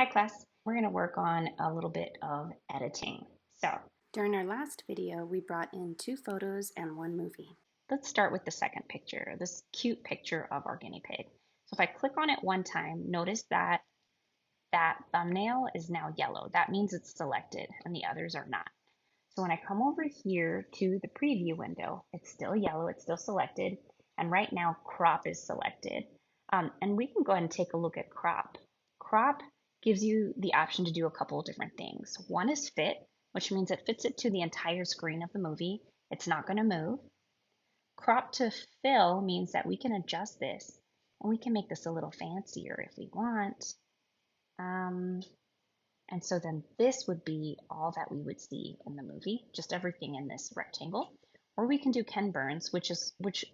Hi class, we're going to work on a little bit of editing. So During our last video, we brought in 2 photos and 1 movie. let's start with the second picture, this cute picture of our guinea pig. So if I click on it one time, notice that that thumbnail is now yellow. That means it's selected and the others are not. So when I come over here to the preview window, it's still yellow, it's still selected, and right now crop is selected. And we can go ahead and take a look at crop. Crop gives you the option to do a couple of different things. One is fit, which means it fits it to the entire screen of the movie. It's not going to move. Crop to fill means that we can adjust this and we can make this a little fancier if we want. Um, and so then this would be all that we would see in the movie, just everything in this rectangle. Or we can do Ken Burns, which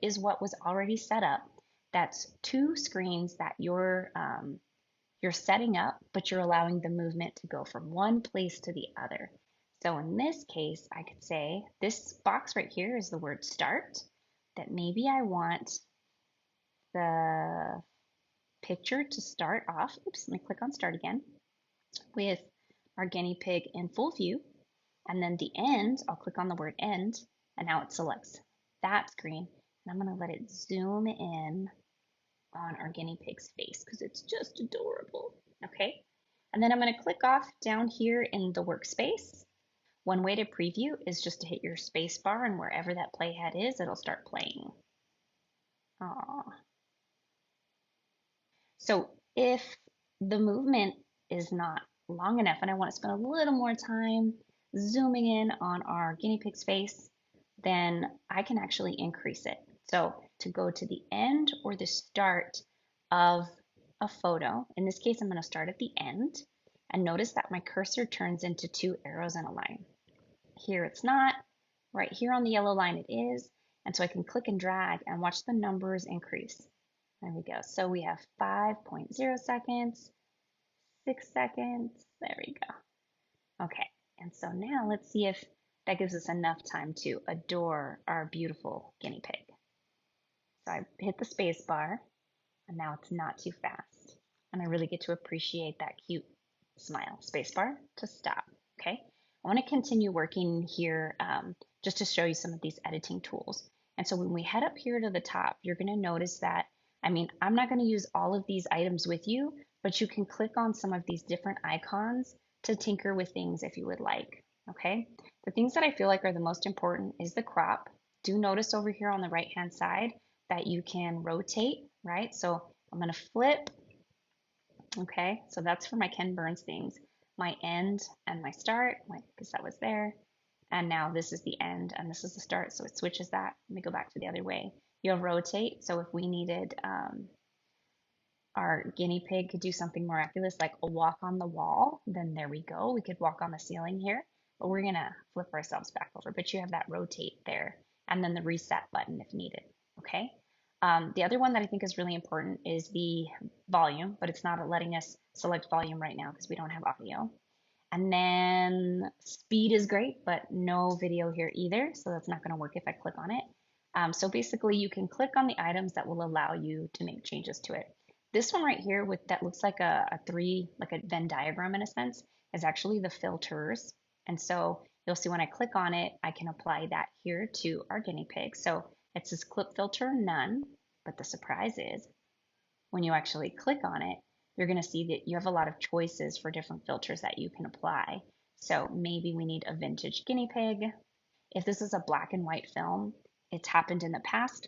is what was already set up. That's two screens that you're setting up, but you're allowing the movement to go from one place to the other. So in this case, I could say this box right here is the word start, that maybe I want the picture to start off. Oops, let me click on start again with our guinea pig in full view. And then the end, I'll click on the word end, and now it selects that screen. And I'm going to let it zoom in on our guinea pig's face because it's just adorable. Okay. And then I'm going to click off down here in the workspace. One way to preview is just to hit your space bar, and wherever that playhead is, it'll start playing. Aww. So if the movement is not long enough and I want to spend a little more time zooming in on our guinea pig's face, then I can actually increase it. So to go to the end or the start of a photo, in this case, I'm going to start at the end, and notice that my cursor turns into two arrows in a line. Here it's not, right here on the yellow line it is, and so I can click and drag and watch the numbers increase. There we go. So we have 5.0 seconds, 6 seconds. There we go. Okay. And so now let's see if that gives us enough time to adore our beautiful guinea pig. So I hit the space bar and now it's not too fast. And I really get to appreciate that cute smile. Space bar to stop. Okay. I want to continue working here just to show you some of these editing tools. And so when we head up here to the top, you're going to notice that, I'm not going to use all of these items with you, but you can click on some of these different icons to tinker with things if you would like. Okay. The things that I feel like are the most important is the crop. Do notice over here on the right hand side that you can rotate, right? So I'm going to flip. Okay, so that's for my Ken Burns things. My end and my start, because that was there. And now this is the end and this is the start, so it switches that. Let me go back to the other way. You'll rotate, so if we needed our guinea pig could do something miraculous like a walk on the wall, then there we go. We could walk on the ceiling here, but we're gonna flip ourselves back over. But you have that rotate there and then the reset button if needed, okay? The other one that I think is really important is the volume, but it's not letting us select volume right now because we don't have audio. And then speed is great, but no video here either, so that's not gonna work if I click on it. So basically you can click on the items that will allow you to make changes to it. This one right here with that looks like a three, like a Venn diagram in a sense, is actually the filters. And so you'll see when I click on it, I can apply that here to our guinea pig. So it says clip filter none, but the surprise is when you actually click on it, you're going to see that you have a lot of choices for different filters that you can apply. So maybe we need a vintage guinea pig. If this is a black and white film, it's happened in the past,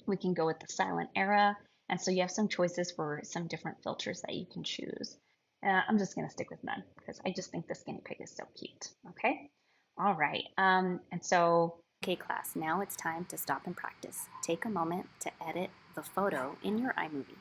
we can go with the silent era. And so you have some choices for some different filters that you can choose. I'm just going to stick with none because I just think this guinea pig is so cute. Okay. All right. And so Okay class, now it's time to stop and practice. Take a moment to edit the photo in your iMovie.